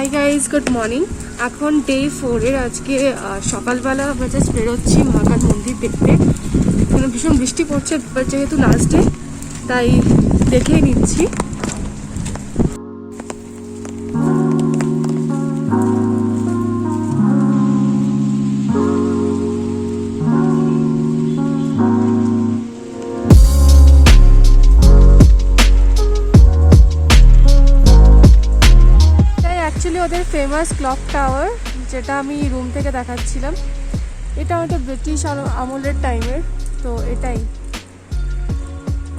Hi guys, good morning. এখন day 4 এর আজকে সকালবেলা আমরা জাস্ট বেরোচ্ছি মহাকাল মন্দির দেখতে। এখানে ভীষণ বৃষ্টি পড়ছে, যেহেতু লাস্ট ডে তাই দেখেই নিচ্ছি। ওদের ফেমাস ক্লক টাওয়ার, যেটা আমি রুম থেকে দেখাচ্ছিলাম, এটা আমাদের ব্রিটিশ আমলের টাইমের। তো এটাই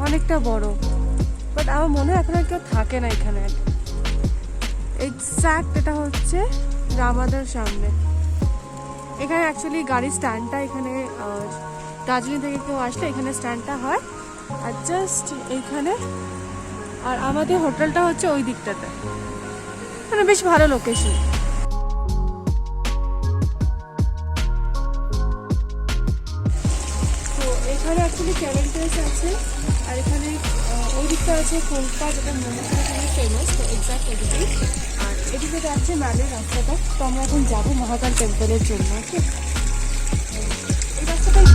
অনেকটা বড়, বাট আমার মনে হয় এখন আর কেউ থাকে না এখানে। এক্স্যাক্ট এটা হচ্ছে আমাদের সামনে। এখানে অ্যাকচুয়ালি গাড়ির স্ট্যান্ডটা, এখানে দার্জিলিং থেকে কেউ আসলে এখানে স্ট্যান্ডটা হয়, আর জাস্ট এইখানে। আর আমাদের হোটেলটা হচ্ছে ওই দিকটাতে, মানে বেশ ভালো লোকেশন। তো এখানে অ্যাকচুয়ালি ক্যারেন্টাস আছে, আর এখানে ওই দিকটা আছে কোলকা, যেটা মহাকাল ফেমাস। তো এক্সাক্ট এদিকেই। আর এদিকে যাচ্ছে ম্যালের রাস্তাটা। তো আমরা এখন যাবো মহাকাল টেম্পলের জন্য। ওকে, এই রাস্তাটাই।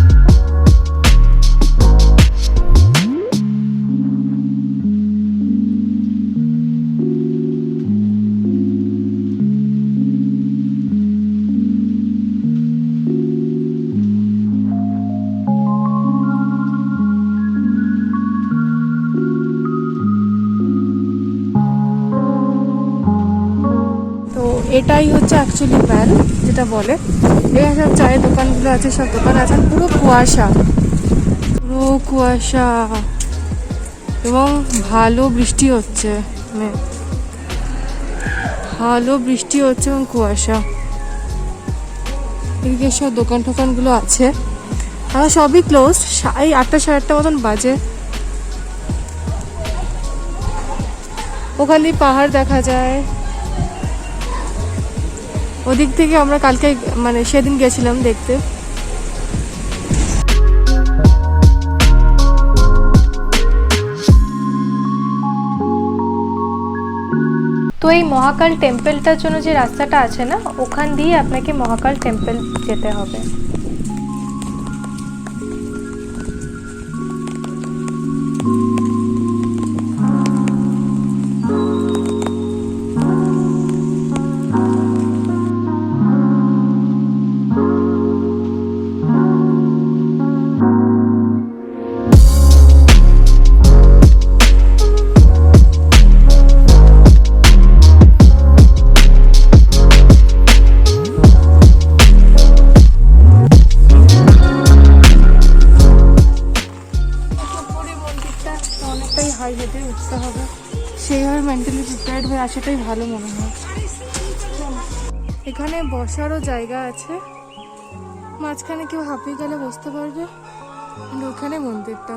এটাই হচ্ছে অ্যাকচুয়ালি ম্যাল, যেটা বলে। এই সব চায়ের দোকানগুলো আছে, সব দোকান আছে। পুরো কুয়াশা, পুরো কুয়াশা, এবং ভালো বৃষ্টি হচ্ছে, মানে ভালো বৃষ্টি হচ্ছে এবং কুয়াশা। এদিকে সব দোকান টোকানগুলো আছে, আর সবই ক্লোজ। এই 8টা সাড়ে 8টা মতন বাজে। ওখান দিয়ে পাহাড় দেখা যায়। ওদিক থেকে আমরা কালকে, মানে সেদিন গেছিলাম দেখতে। তো এই মহাকাল টেম্পলটার জন্য যে রাস্তাটা আছে না, ওখান দিয়ে আপনাকে মহাকাল টেম্পল যেতে হবে। সেইভাবে মেন্টালি প্রিপেয়ার্ড হয়ে আসাটাই ভালো মনে হয়। এখানে বসারও জায়গা আছে, মাঝখানে কেউ হাঁপিয়ে গেলে বসতে পারবে। ওখানে মন্দিরটা।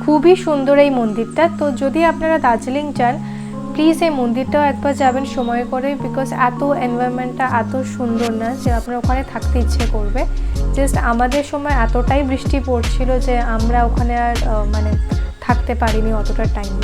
খুবই সুন্দর এই মন্দিরটা। তো যদি আপনারা দার্জিলিং যান, প্লিজ এই মন্দিরটাও একবার যাবেন সময় করে, বিকজ এত এনভায়রনমেন্টটা এত সুন্দর না যে আপনার ওখানে থাকতে ইচ্ছে করবে। জাস্ট আমাদের সময় এতটাই বৃষ্টি পড়ছিল যে আমরা ওখানে আর মানে থাকতে পারিনি অতটা টাইম।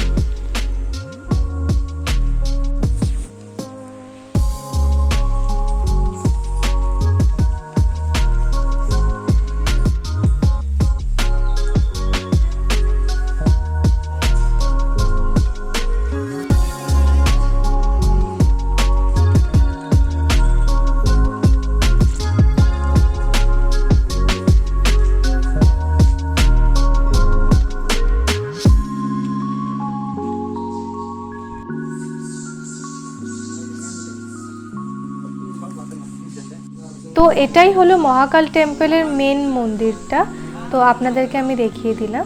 তো এটাই হলো মহাকাল টেম্পলের মেন মন্দিরটা, তো আপনাদেরকে আমি দেখিয়ে দিলাম।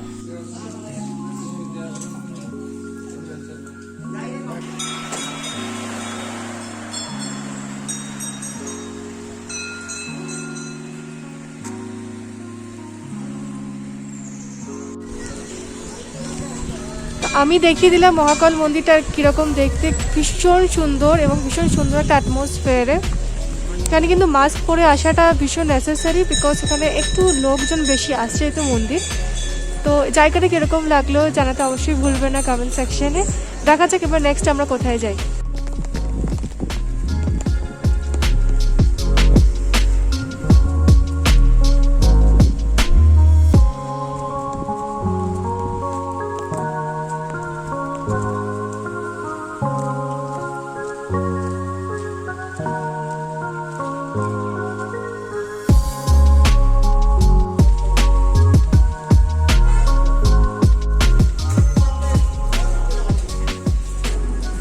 আমি দেখিয়ে দিলাম মহাকাল মন্দিরটা কীরকম দেখতে, ভীষণ সুন্দর এবং ভীষণ সুন্দর একটা অ্যাটমসফিয়ারে। এখানে কিন্তু মাস্ক পরে আসাটা ভীষণ নেসেসারি, বিকজ এখানে একটু লোকজন বেশি আসছে যেহেতু মন্দির। তো জায়গাটা কীরকম লাগলো জানাতে অবশ্যই ভুলবে না কমেন্ট সেকশনে। দেখা যাক এবার নেক্সট আমরা কোথায় যাই।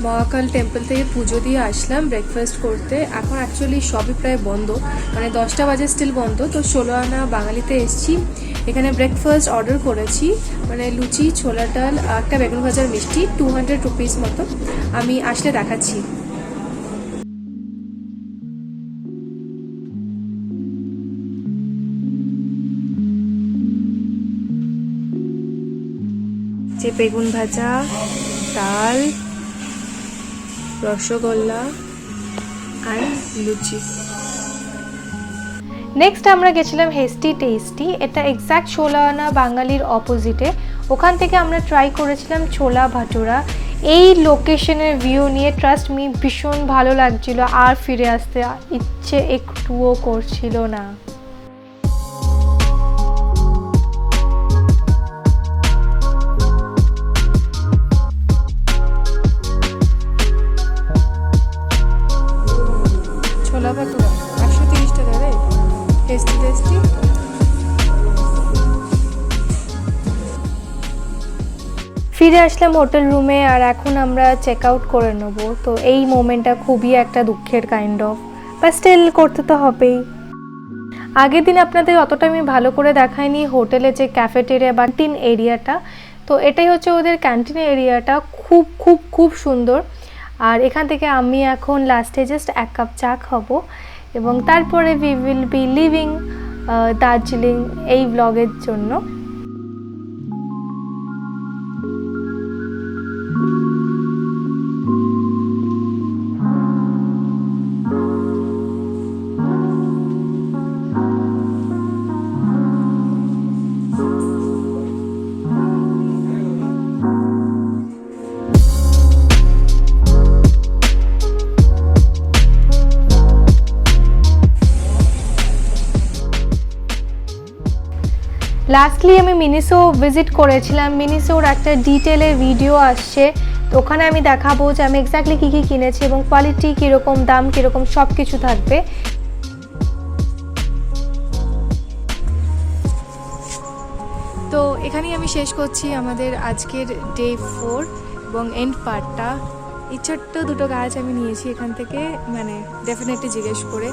মহাকাল টেম্পল থেকে পুজো দিয়ে আসলাম ব্রেকফাস্ট করতে। এখন অ্যাকচুয়ালি সবই প্রায় বন্ধ, মানে 10টা বাজে স্টিল বন্ধ। তো 16 আনা বাঙালিতে এসেছি, এখানে ব্রেকফাস্ট অর্ডার করেছি, মানে লুচি, ছোলার ডাল, একটা বেগুন ভাজার মিষ্টি, 200 রুপিস মতো। আমি আসলে দেখাচ্ছি। যে বেগুন ভাজা, ডাল, রসগোল্লা আর লুচি। নেক্সট আমরা গেছিলাম হেস্টি টেস্টি, এটা এক্স্যাক্ট 16 আনা বাঙালির অপোজিটে। ওখান থেকে আমরা ট্রাই করেছিলাম ছোলা ভাটুরা। এই লোকেশনের ভিউ নিয়ে ট্রাস্ট মি ভীষণ ভালো লাগছিল, আর ফিরে আসতে ইচ্ছে একটুও করছিল না। ছোলা ভাটুরা 130 টাকা রে, টেস্টি টেস্টি। ফিরে আসলাম হোটেল রুমে, আর এখন আমরা চেক আউট করে নেব। তো এই মোমেন্টটা খুবই একটা দুঃখের কাইন্ড অফ, বাট স্টিল করতে তো হবেই। আগের দিন আপনাদের অতটা আমি ভালো করে দেখাইনি হোটেলে যে ক্যাফেটেরিয়া বা ক্যান্টিন এরিয়াটা। তো এটাই হচ্ছে ওদের ক্যান্টিন এরিয়াটা, খুব খুব খুব সুন্দর। আর এখান থেকে আমি এখন লাস্টে জাস্ট 1 কাপ চা খাবো, এবং তারপরে we will be living Darjeeling এই ব্লগের জন্য। লাস্টলি আমি মিনিসো ভিজিট করেছিলাম। মিনিসোর একটা ডিটেলের ভিডিও আসছে, তো ওখানে আমি দেখাবো যে আমি এক্স্যাক্টলি কী কী কিনেছি এবং কোয়ালিটি কীরকম, দাম কীরকম, সব কিছু থাকবে। তো এখানেই আমি শেষ করছি আমাদের আজকের ডে 4 এবং এন্ড পার্টটা। এই ছোট্ট দুটো গাছ আমি নিয়েছি এখান থেকে, মানে ডেফিনেটলি জিজ্ঞেস করে।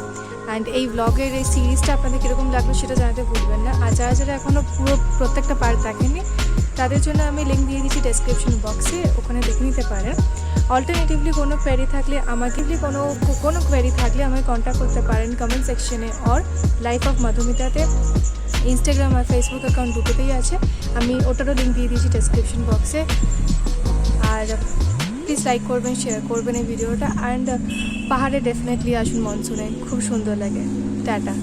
অ্যান্ড এই ব্লগের এই সিরিজটা আপনাদের কীরকম লাগলো সেটা জানাতে ভুলবেন না। আর যারা যারা এখনও পুরো প্রত্যেকটা পার্ট দেখেননি তাদের জন্য আমি লিঙ্ক দিয়ে দিচ্ছি ডেসক্রিপশন বক্সে, ওখানে দেখে নিতে পারেন। অল্টারনেটিভলি কোনো কোয়েরি থাকলে আমাকে কন্ট্যাক্ট করতে পারেন কমেন্ট সেকশনে, অর লাইফ অফ মধুমিতাতে ইনস্টাগ্রাম আর ফেসবুক অ্যাকাউন্ট দুটোতেই আছে, আমি ওটারও লিঙ্ক দিয়ে দিয়েছি ডেসক্রিপশন বক্সে। আর প্লিজ লাইক করবেন, শেয়ার করবেন এই ভিডিওটা। অ্যান্ড পাহাড়ে ডেফিনেটলি আসুন মনসুনে, খুব সুন্দর লাগে। টাটা।